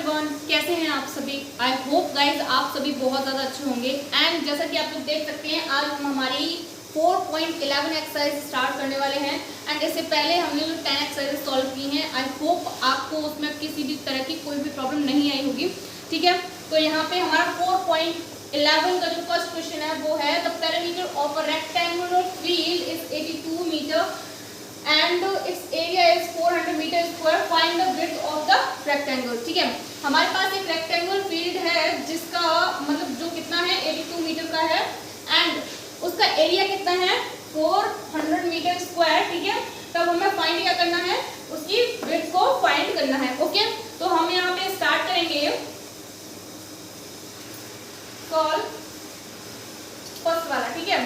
Everyone, कैसे हैं आप सभी। आई होप गाइज आप सभी बहुत ज़्यादा अच्छे होंगे। एंड जैसा कि आप लोग देख सकते हैं, आज हम हमारी 4.11 एक्सरसाइज स्टार्ट करने वाले हैं। एंड इससे पहले हमने जो 10 एक्सरसाइज सॉल्व की हैं, आई होप आपको उसमें किसी भी तरह की कोई भी प्रॉब्लम नहीं आई होगी। ठीक है, तो यहाँ पे हमारा 4.11 का जो फर्स्ट क्वेश्चन है वो है the perimeter of a rectangular field is 82 metre and its area is 400 meter square. Find the width of the rectangle. ठीक है, हमारे पास एक रेक्टेंगुलर फील्ड है जिसका मतलब जो कितना है 82 मीटर का है एंड उसका एरिया कितना है 400 मीटर स्क्वायर। ठीक है, तब हमें फाइंड क्या करना है, उसकी विड्थ को फाइंड करना है। ओके, तो हम यहाँ पे स्टार्ट करेंगे सॉल्व फर्स्ट वाला। ठीक है,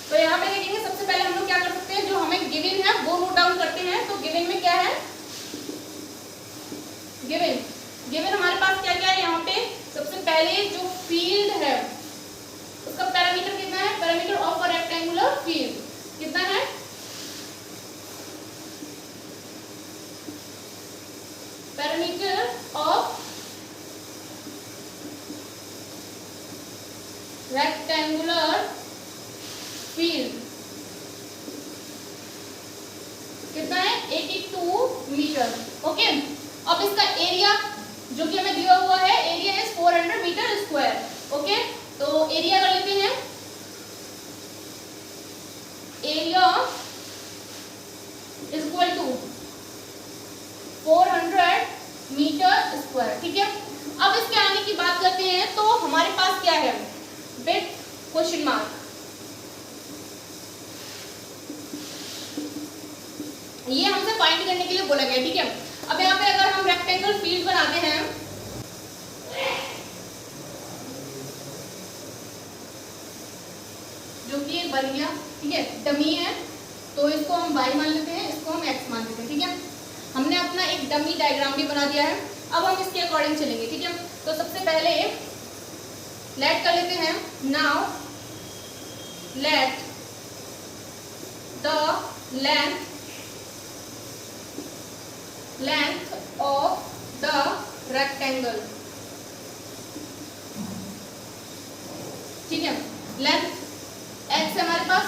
तो यहाँ पे देखेंगे सबसे पहले हम लोग क्या कर सकते हैं, जो हमें गिवन है वो नोट डाउन करते हैं। तो गिवन में क्या है, गिवन हमारे पास क्या क्या है। यहाँ पे सबसे पहले जो फील्ड है उसका पैरामीटर कितना है, parameter of a rectangular field कितना है, पैरामीटर ऑफ रेक्टेंगुलर फील्ड कितना है 82 मीटर। ओके, अब इसका एरिया जो कि हमें दिया हुआ है, area is 400 metre square. Okay, तो एरिया कर लेते हैं, area is equal to 400 metre square. ठीक है, अब इसके आने की बात करते हैं तो हमारे पास क्या है, विड्थ क्वेश्चन मार्क, ये हमसे फाइंड करने के लिए बोला गया। ठीक है, अब यहाँ पे अगर हम रेक्टेंगल फील्ड बनाते हैं जो कि एक बन गया, ठीक है, डमी है, तो इसको हम y मान लेते हैं, इसको हम x मान लेते हैं। ठीक है, हमने अपना एक डमी डायग्राम भी बना दिया है। अब हम इसके अकॉर्डिंग चलेंगे। ठीक है, तो सबसे पहले लेट कर लेते हैं, now let the length of the rectangle। ठीक है, लेंथ x है हमारे पास,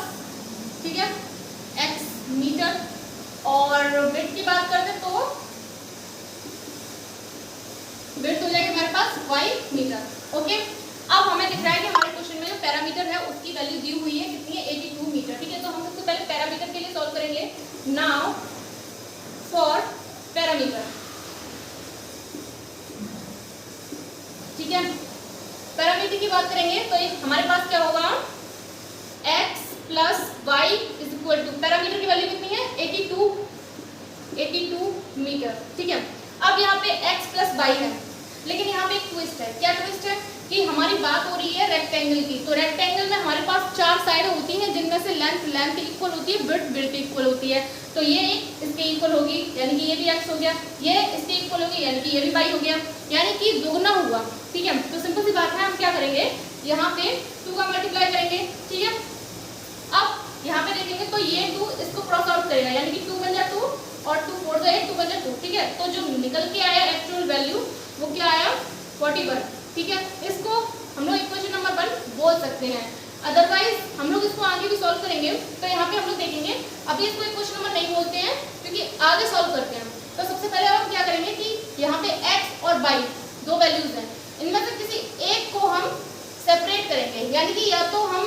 ठीक है, x मीटर, और विड्थ की बात करते हैं तो विड्थ हो जाएगी हमारे पास y मीटर। ओके, अब हमें दिख रहा है कि हमारे क्वेश्चन में जो पैरामीटर है उसकी वैल्यू दी हुई है कितनी है 82 मीटर। ठीक है, तो हम सबसे पहले पैरामीटर के लिए सॉल्व करेंगे। नाउ फॉर पैरामीटर, ठीक है, पैरामीटर की बात करेंगे तो हमारे पास क्या होगा, x plus y is equal to, parameter की वैल्यू कितनी है 82 मीटर। ठीक है, अब यहाँ पे x प्लस वाई है, लेकिन यहाँ पे एक ट्विस्ट है। क्या ट्विस्ट है कि हमारी बात हो रही है रेक्टेंगल की, तो रेक्टेंगल में हमारे पास 4 साइड होती हैं जिनमें से लेंथ इक्वल होती है, विड्थ इक्वल होती है। तो ये एक इसके इक्वल होगी, यानी कि ये भी x हो गया, ये इसके इक्वल होगी, यानी कि ये भी y हो गया, यानी कि दोगुना हुआ। ठीक है, तो सिंपल सी बात है, हम क्या करेंगे, यहाँ पे 2 का मल्टीप्लाई करेंगे। ठीक है, अब यहाँ पे देखेंगे तो ये 2 इसको क्रॉस आउट करेगा, यानी कि 2 बन जाए 2 और 2 4 जाए 2 बन जाए 2। ठीक है, तो जो निकल के आया एक्चुअल वैल्यू वो क्या आया 41। ठीक है, इसको हम लोग इक्वेशन नंबर 1 बोल सकते हैं। अदरवाइज हम लोग इसको आगे भी सॉल्व करेंगे, तो यहाँ पे हम लोग देखेंगे अभी इसको इक्वेशन नंबर नहीं बोलते हैं क्योंकि आगे सॉल्व करते हैं। तो सबसे पहले हम क्या करेंगे कि यहाँ पे x और y 2 वैल्यूज हैं, इनमें से किसी एक को हम सेपरेट करेंगे, यानी कि या तो हम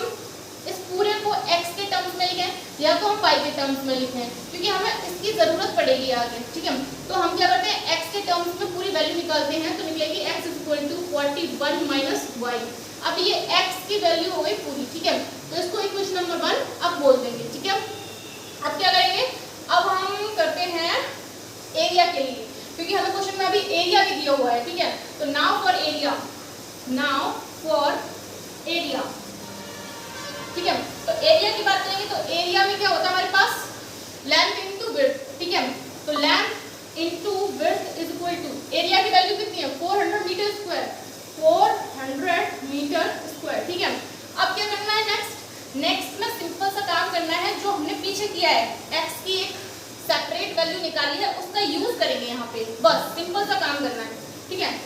इस पूरे को x के टर्म्स में लिखें या तो हम y के टर्म्स में लिखें, क्योंकि हमें इसकी जरूरत पड़ेगी आगे। ठीक है, तो हम क्या करते हैं, x के टर्म्स में पूरी वैल्यू निकालते हैं, तो निकलेगी x is equal to 41 minus y। अब ये x की वैल्यू हो गई पूरी। ठीक है, तो इसको इक्वेशन नंबर 1 अब बोल देंगे। ठीक है, अब क्या करेंगे, अब हम करते हैं एरिया के लिए, क्योंकि हमें क्वेश्चन में अभी एरिया भी दिया हुआ है। ठीक है, तो नाउ फॉर एरिया, ठीक है, तो एरिया की बात करेंगे तो एरिया में क्या होता है हमारे पास, लेंथ इनटू विड्थ। ठीक है, तो length into width is equal to, area की वैल्यू कितनी है 400 मीटर स्क्वायर, 400 मीटर स्क्वायर। ठीक है, अब क्या करना है, नेक्स्ट में सिंपल सा काम करना है जो हमने पीछे किया है, x की एक सेपरेट वैल्यू निकाली है उसका यूज करेंगे यहाँ पे, बस सिंपल सा काम करना है। ठीक है,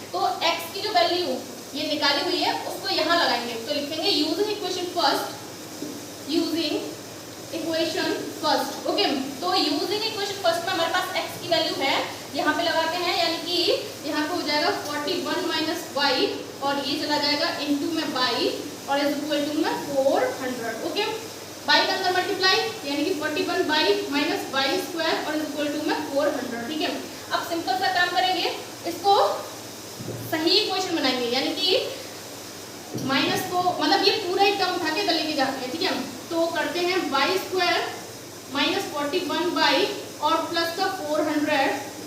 वैल्यू ये निकाली हुई है उसको यहाँ लगाएंगे। तो लिखेंगे using equation first, using equation first. Okay, तो यूजिंग इक्वेशन फर्स्ट में हमारे पास x की वैल्यू है, यहाँ पे लगाते हैं, यानी कि यहाँ पे हो जाएगा 41 माइनस वाई और ये चला जाएगा इनटू में बाई और इज इक्वल टू में 400। ओके, बाई का अंदर मल्टीप्लाई यानी कि 41 बाई माइनस वाई स्क्वायर और इज इक्वल टू में 400। ठीक है, अब सिंपल सा काम करेंगे, इसको सही इक्वेशन बनाएंगे, यानी कि माइनस को मतलब ये पूरा ही टर्म उठा के इधर लेके जाते हैं। ठीक है, तो करते हैं वाई स्क्वायर माइनस 41 बाई और प्लस का 400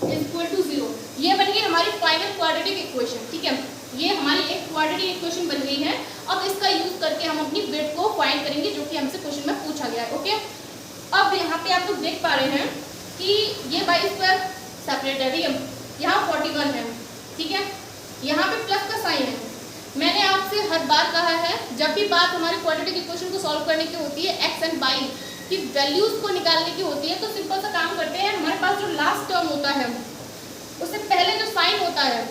इज इक्वल टू 0। ये बन गई हमारी फाइनल क्वाड्रेटिक इक्वेशन। ठीक है, ये हमारी एक क्वाड्रेटिक इक्वेशन बन गई है। अब इसका यूज करके हम अपनी विड्थ को फाइंड करेंगे जो कि हमसे क्वेश्चन में पूछा गया है। ओके, अब यहाँ पे आप लोग देख पा रहे हैं कि ये वाई स्क्वायर सेपरेट है, ठीक है, यहाँ 41 है, ठीक है, यहाँ पे प्लस का साइन है। मैंने आपसे हर बार कहा है जब भी बात हमारी क्वाड्रेटिक इक्वेशन को सॉल्व करने की होती है एक्स एंड वाई की वैल्यूज को निकालने की होती है, तो सिंपल सा काम करते हैं, हमारे पास जो लास्ट टर्म होता है उससे पहले जो साइन होता है,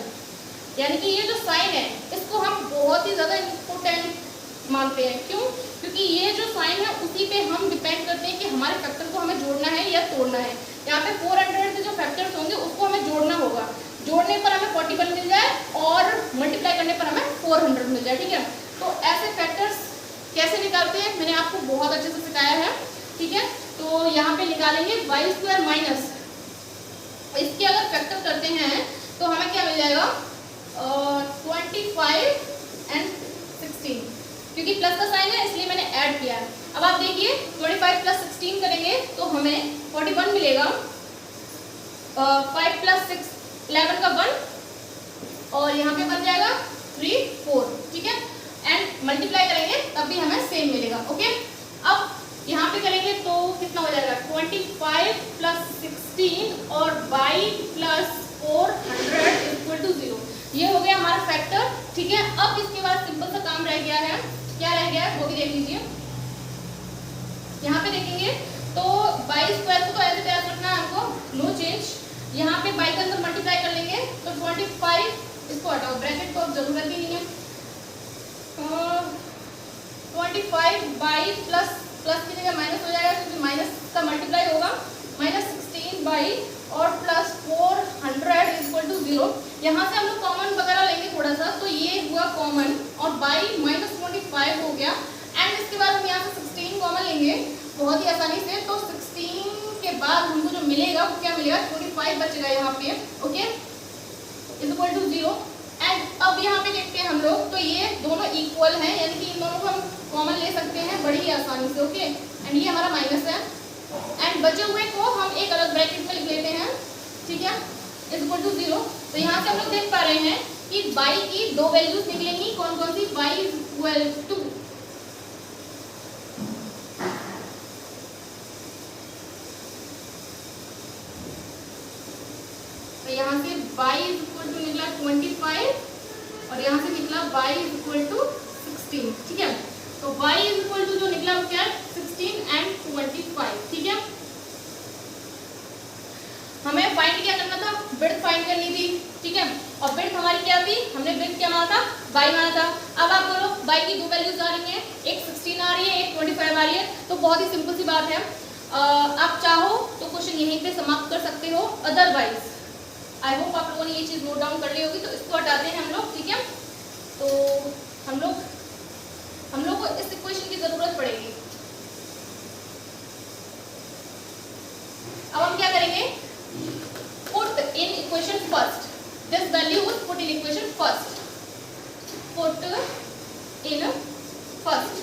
यानी कि ये जो साइन है इसको हम बहुत ही ज़्यादा इम्पोर्टेंट मानते हैं। क्यों? क्योंकि ये जो साइन है उसी पे हम डिपेंड करते हैं कि हमारे फैक्टर को हमें जोड़ना है या तोड़ना है। यहाँ पे 400 से जो फैक्टर्स होंगे उसको हमें जोड़ना होगा, जोड़ने पर हमें 41 मिल जाए और मल्टीप्लाई करने पर हमें 400 मिल जाए। ठीक है, तो ऐसे फैक्टर्स कैसे निकालते हैं मैंने आपको बहुत अच्छे से सिखाया है। ठीक है, तो यहाँ पे निकालेंगे वाई स्क्वायर माइनस इसके अगर फैक्टर करते हैं तो हमें क्या मिल जाएगा 25 एंड 16, क्योंकि प्लस का साइन है इसलिए मैंने ऐड किया है। अब आप देखिए 25 प्लस 16 करेंगे तो हमें 41 मिलेगा, 5 प्लस 6 11 का 1 और यहाँ पे बन जाएगा 3 4। ठीक है, एंड मल्टीप्लाई करेंगे तब भी हमें सेम मिलेगा। ओके, अब यहाँ पे करेंगे तो कितना हो जाएगा 25 प्लस 16 और y प्लस 400 इक्वल टू 0। ये हो गया हमारा फैक्टर। ठीक है, अब इसके बाद सिंपल सा काम रह गया है, क्या रह गया है वो भी देख लीजिए। यहाँ पे देखेंगे तो y स्क्वायर को तो ऐसे तैयार रखना है हमको, नो चेंज। यहाँ पे y के अंदर मल्टीप्लाई कर लेंगे तो 25, इसको हटाओ ब्रैकेट को अब जरूरत ही नहीं है, 25 बाई प्लस की जगह माइनस हो जाएगा क्योंकि माइनस का मल्टीप्लाई होगा, माइनस 16 बाई और प्लस 400 इक्वल टू 0। यहाँ से हम लोग कॉमन वगैरह लेंगे थोड़ा सा, तो ये हुआ कॉमन और बाई माइनस 25 हो गया। एंड इसके बाद हम यहाँ से 16 कॉमन लेंगे बहुत ही आसानी से, तो 16 के बाद हमको जो मिलेगा वो क्या मिलेगा 25 बचेगा यहाँ पे। Okay, equal to 0। एंड अब यहाँ पे देखते हैं हम लोग तो ये दोनों इक्वल हैं, यानी कि इन दोनों को हम कॉमन ले सकते हैं बड़ी ही आसानी से। ओके, एंड ये हमारा माइनस है एंड बचे हुए को हम एक अलग ब्रैकेट में लिख लेते हैं। ठीक है, इक्वल टू 0। तो यहाँ से हम लोग देख पा रहे हैं कि y की दो वैल्यूज निकलेंगी, कौन कौन सी, y इक्वल टू यहाँ से y इक्वल टू निकला 25 और यहाँ से निकला y इक्वल टू 16। ठीक है, तो y इक्वल टू जो निकला वो क्या है 16 एंड 25। ठीक है, हमें फाइंड क्या करना था, विड्थ फाइंड करनी थी। ठीक है, और विड्थ हमारी क्या थी, हमने विड्थ क्या माना था y माना था। अब आप बोलो y की दो वैल्यूज आ रही हैं, एक 16 आ रही है, एक 25 आ रही है, तो बहुत ही सिंपल सी बात है, आप चाहो तो क्वेश्चन यहीं पे समाप्त कर सकते हो, अदरवाइज आई होप आप लोगों ने ये चीज़ नोट डाउन कर ली होगी। तो इसको हटाते हैं हम लोग। ठीक है, तो हम लोग को इस इक्वेशन की जरूरत पड़ेगी। अब हम क्या करेंगे, put in equation first, this value put in equation first, put in first.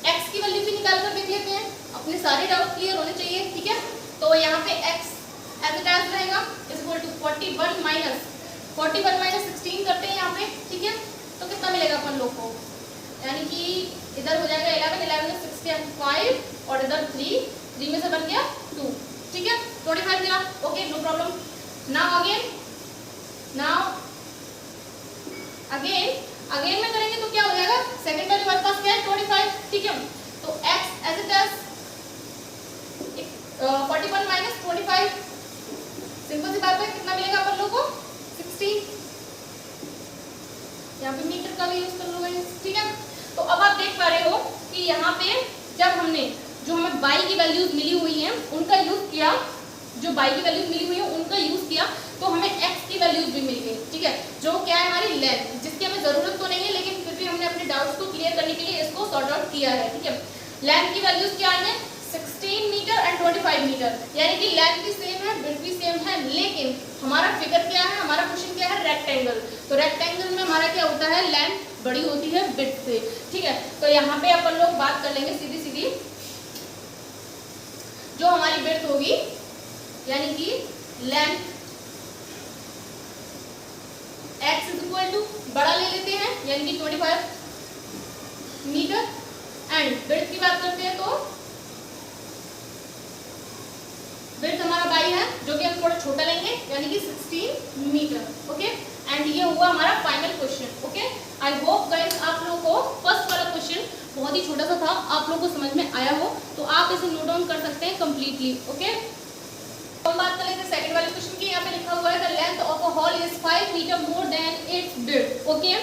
x की वैल्यू भी निकाल कर देख लेते हैं, अपने सारे डाउट क्लियर होने चाहिए। ठीक है, तो यहाँ पे x एज इट एज रहेगा इक्वल टू 41 माइनस 16 करते हैं यहाँ पे। ठीक है, तो कितना मिलेगा अपन लोग को, यानी कि इधर हो जाएगा 11 6 के 5 और इधर 3 में से बन गया 2। ठीक है, 25 मिला। Okay, no problem. Now again में करेंगे तो क्या हो जाएगा, सेकंड वैल्यू हमारे पास क्या है 25। ठीक है, तो x as it as 41 minus 25, simple सी बात है, कितना मिलेगा अपन लोगों को 60। यहाँ पे मीटर का भी यूज कर लो गाइस, ठीक है। तो अब आप देख पा रहे हो कि यहाँ पे जब हमने जो हमें बाई की वैल्यूज मिली हुई हैं उनका यूज किया, जो बाई की वैल्यूज मिली हुई है उनका यूज किया, तो हमें एक्स की वैल्यूज भी मिल गई, ठीक है, जो क्या है हमारी लेंथ, जिसकी हमें जरूरत तो नहीं है लेकिन फिर भी हमने अपने डाउट्स को क्लियर करने के लिए इसको सॉर्ट आउट किया है, ठीक है। लेंथ की वैल्यूज क्या आई है 16 मीटर एंड 25 मीटर, यानी कि लेंथ भी सेम है, विड्थ भी सेम है, लेकिन हमारा फिगर क्या है, हमारा क्वेश्चन क्या है रेक्टेंगल, तो रेक्टेंगल में हमारा क्या होता है लेंथ बड़ी होती है विड्थ से, ठीक है। तो यहाँ पे अपन लोग बात कर लेंगे सीधी सीधी, जो हमारी विड्थ होगी यानी कि length x is equal to बड़ा ले लेते हैं यानी कि 25 मीटर, एंड विड्थ की बात करते हैं तो विड्थ हमारा बाई है जो कि हम थोड़ा छोटा लेंगे यानी कि 16 मीटर, ओके। एंड ये हुआ हमारा final question, okay. I hope guys आप लोगों को फर्स्ट वाला क्वेश्चन बहुत ही छोटा सा था, आप लोगों को समझ में आया हो, तो आप इसे नोट डाउन कर सकते हैं कंप्लीटली, ओके। हम बात कर लेते हैं सेकंड वाले क्वेश्चन की। यहाँ पे लिखा हुआ है the length of a hall is 5 metre more than its width, okay.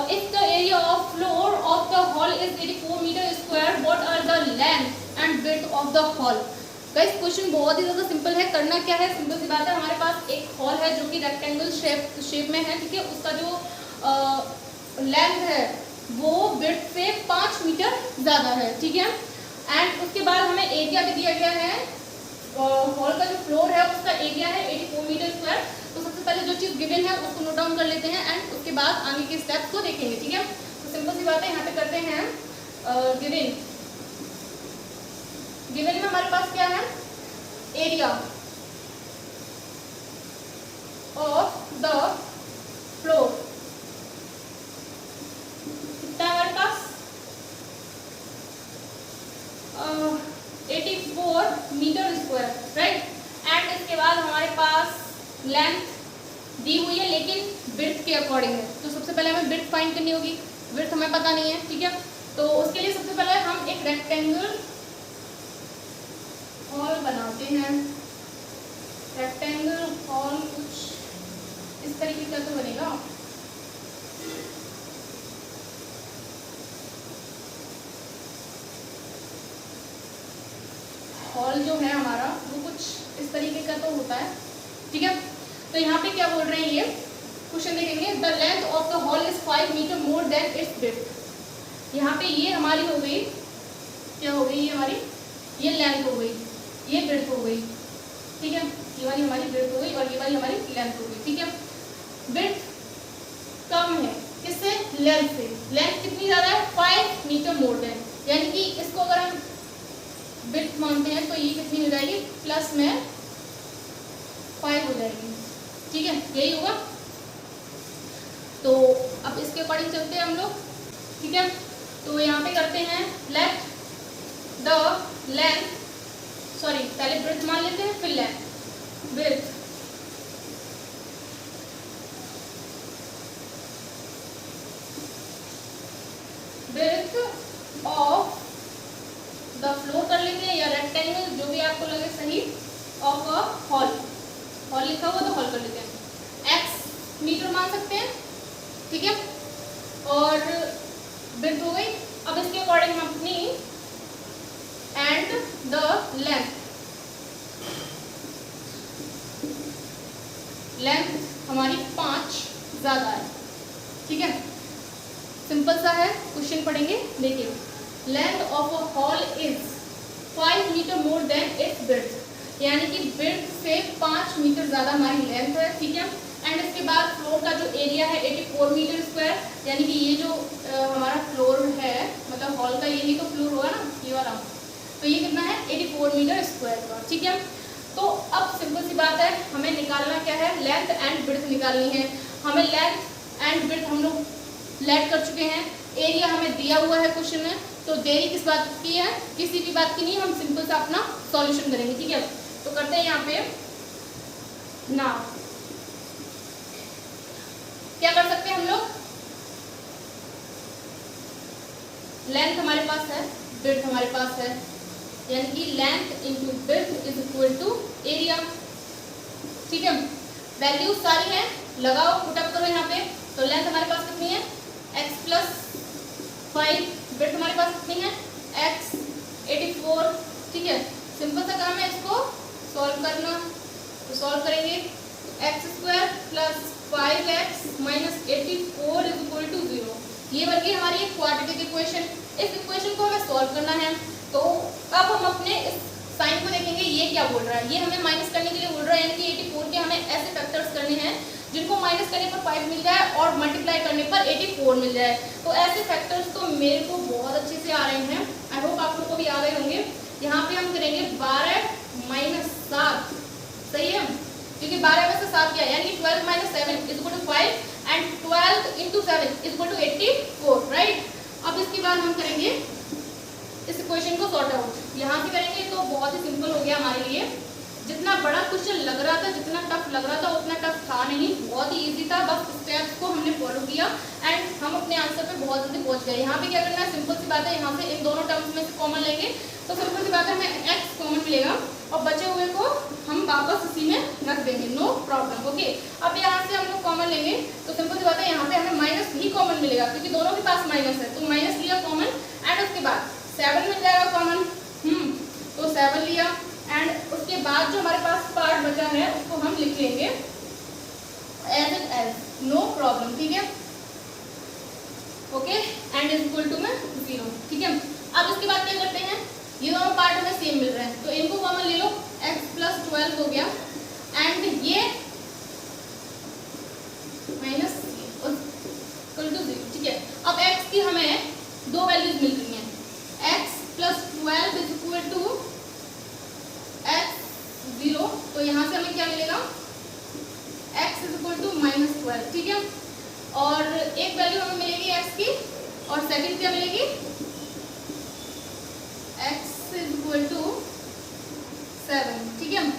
If the area of floor of the hall is 84 meter square, what are the length and width of the hall? Guys question बहुत ही ज़्यादा simple है, करना क्या है simple सी बात है, हमारे पास एक हॉल है जो कि रेक्टेंगल शेप में है, ठीक है, उसका जो लेंथ है वो विड्थ से 5 मीटर ज़्यादा है, ठीक है। एंड उसके बाद हमें एरिया भी दिया गया है, हॉल का जो फ्लोर है उसका एरिया है 84 मीटर स्क्वायर। तो सबसे पहले जो चीज़ गिवन है उसको नोट डाउन कर लेते हैं एंड उसके बाद आगे के स्टेप्स को देखेंगे, ठीक है। तो सिंपल सी बात है, यहाँ पे करते हैं गिवन में हमारे पास क्या है एरिया ऑफ द फ्लोर, कितना हमारे पास 84 मीटर स्क्वायर, राइट। एंड इसके बाद हमारे पास लेंथ दी हुई है लेकिन विड्थ के अकॉर्डिंग है, तो सबसे पहले हमें विड्थ फाइंड करनी होगी, विड्थ हमें पता नहीं है, ठीक है। तो उसके लिए सबसे पहले हम एक रेक्टेंगल हॉल बनाते हैं, रेक्टेंगल हॉल कुछ इस तरीके का तो बनेगा, हॉल जो है हमारा वो कुछ इस तरीके का तो होता है, ठीक है। तो यहाँ पे क्या बोल रहे हैं, ये क्वेश्चन देखेंगे the length of the hall is 5 metre more than its width. यहाँ पे ये हमारी हो गई, क्या हो गई, ये हमारी ये लेंथ हो गई, ये विड्थ हो गई, ठीक है, ये वाली हमारी विड्थ हो गई और ये वाली हमारी लेंथ हो गई, ठीक है। विड्थ कम है किससे, लेंथ से, लेंथ कितनी ज़्यादा है 5 मीटर मोर देन, यानी कि इसको अगर हम विड्थ मानते हैं तो ये कितनी हो जाएगी प्लस में 5 हो जाएगी, ठीक है, यही होगा। तो अब इसके अकॉर्डिंग चलते हैं हम लोग, ठीक है। तो यहाँ पे करते हैं लेट द लेंथ, सॉरी पहले विड्थ मान लेते हैं फिर length, width width of the floor कर लेते हैं या रेक्टेंगल जो भी आपको लगे सही, ऑफ अ हॉल, हॉल लिखा हुआ तो हॉल कर लेते हैं, x मीटर मान सकते हैं, ठीक है, और विड्थ हो गई। अब इसके अकॉर्डिंग हम अपनी एंड द लेंथ, लेंथ हमारी 5 ज़्यादा है, ठीक है, सिंपल सा है, क्वेश्चन पढ़ेंगे, देखिए length of a hall is 5 metre more than its width, यानी कि विड्थ से 5 मीटर ज़्यादा हमारी लेंथ है, ठीक है। एंड इसके बाद फ्लोर का जो एरिया है 84 मीटर स्क्वायर, यानी कि ये जो हमारा फ्लोर है मतलब हॉल का यही तो फ्लोर होगा ना, ये वाला, तो ये कितना है 84 मीटर स्क्वायर का, ठीक है। तो अब सिंपल सी बात है, हमें निकालना क्या है, लेंथ एंड विड्थ निकालनी है। हमें लेंथ एंड विड्थ हम लोग लेट कर चुके हैं, एरिया हमें दिया हुआ है क्वेश्चन में, तो देरी किस बात की है, किसी भी बात की नहीं, हम सिंपल सा अपना सॉल्यूशन करेंगे, ठीक है। तो करते हैं यहाँ पे ना, क्या कर सकते हैं हम लोग, लेंथ हमारे पास है, विड्थ हमारे पास है, यानी कि length into width is equal to area, ठीक है। वैल्यूज सारी हैं, लगाओ पुटअप करो यहाँ पे, तो लेंथ हमारे पास कितनी है x प्लस 5, विड्थ हमारे पास कितनी है x 84। ठीक है, सिंपल सा काम है इसको सॉल्व करना। तो सॉल्व करेंगे x square plus 5x minus 84 is equal to 0। ये बन गई हमारी एक क्वाड्रेटिक इक्वेशन। इस इक्वेशन को हमें सॉल्व करना है। तो अब हम अपने इस साइन को देखेंगे, ये क्या बोल रहा है, ये हमें माइनस करने के लिए बोल रहा है, यानी कि 84 के हमें ऐसे फैक्टर्स करने हैं जिनको माइनस करने पर 5 मिल जाए और मल्टीप्लाई करने पर 84 मिल जाए। तो ऐसे फैक्टर्स तो मेरे को बहुत अच्छे से आ रहे हैं, आई होप आप लोग को भी आ गए होंगे। यहाँ पे हम करेंगे 12 माइनस 7, सही है, क्योंकि 12 में से 7 क्या है, यानी 12 minus 7 is equal to 5 and 12 into 7 is equal to 84, right. अब इसके बाद हम करेंगे इस इक्वेशन को सॉर्ट आउट, यहाँ से करेंगे तो बहुत ही सिंपल हो गया हमारे लिए। जितना बड़ा क्वेश्चन लग रहा था, जितना टफ लग रहा था, उतना टफ था नहीं, बहुत ही इजी था। बस स्टेप्स को हमने फॉलो किया एंड हम अपने आंसर पे बहुत जल्दी पहुंच गए। यहाँ पे क्या करना है, सिंपल सी बात है, यहाँ से इन दोनों टर्म्स में से कॉमन लेंगे तो सिंपल सी बात है हमें x कॉमन मिलेगा और बचे हुए को हम वापस उसी में रख देंगे, नो प्रॉब्लम। ओके, अब यहाँ से हम लोग कॉमन लेंगे तो सिंपल सी बात है, यहाँ पे हमें माइनस ही कॉमन मिलेगा क्योंकि दोनों के पास माइनस है। तो माइनस लिया कॉमन एंड उसके बाद 7 मिल जाएगा कॉमन, तो 7 लिया एंड उसके बाद जो हमारे पास पार्ट बचा है उसको हम लिख लेंगे as it is, no problem. ठीक है, okay, and is equal to में 0। ठीक है, अब इसके बाद क्या करते हैं, ये दोनों पार्ट हमें सेम मिल रहे हैं तो इनको कॉमन ले लो, x प्लस 12 हो गया एंड ये माइनस इक्वल टू 0। ठीक है, अब x की हमें दो वैल्यूज मिल रही हैं, x plus 12 is equal to x 0, तो यहाँ से हमें क्या मिलेगा x is equal to minus 12। ठीक है, और एक वैल्यू हमें मिलेगी x की और सेकंड क्या मिलेगी, x इज इक्वल टू 7। ठीक है,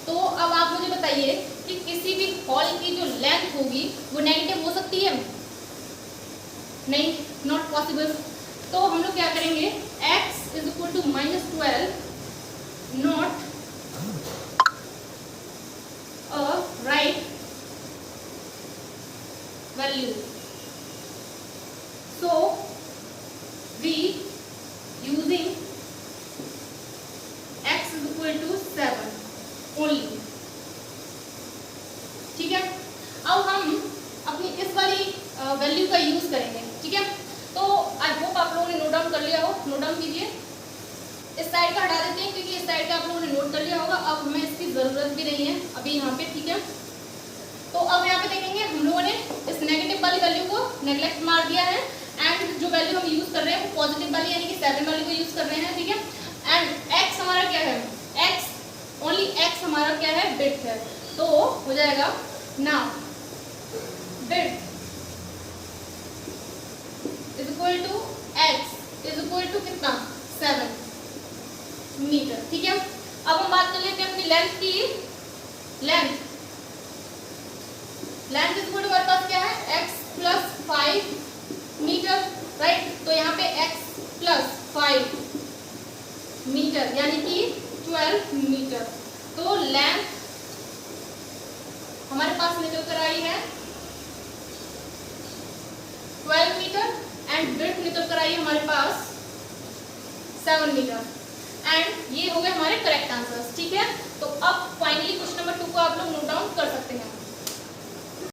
तो अब आप मुझे बताइए कि किसी भी हॉल की जो लेंथ होगी वो नेगेटिव हो सकती है, नहीं, नॉट पॉसिबल। तो हम लोग क्या करेंगे, x is equal to minus 12 not a right value, so we using x is equal to 7 only। ठीक है, अब हम अपनी इस वाली वैल्यू का यूज करेंगे। ठीक है, तो आई होप आप लोगों ने नोट डाउन कर लिया हो, नोट डाउन कीजिए। इस साइड का हटा देते हैं क्योंकि इस साइड का आप लोगों ने नोट कर लिया होगा, अब हमें इसकी जरूरत भी नहीं है अभी यहाँ पे। ठीक है, तो अब यहाँ पे देखेंगे हम लोगों ने इस नेगेटिव वाली वैल्यू को नेग्लेक्ट मार दिया है एंड जो वैल्यू हम यूज कर रहे हैं वो पॉजिटिव वाली यानी कि 7 वाली को यूज कर रहे हैं। ठीक है, एंड x हमारा क्या है, x ओनली x हमारा क्या है, बिट है, तो हो जाएगा now bit is equal to x is equal to कितना 7 मीटर। ठीक है, अब हम बात कर लेते हैं अपनी लेंथ की। लेंथ इज इक्वल टू हमारे पास क्या है, x प्लस 5 मीटर, राइट। तो यहाँ पे x प्लस 5 मीटर यानी कि 12 मीटर। तो लेंथ हमारे पास निकल कर आई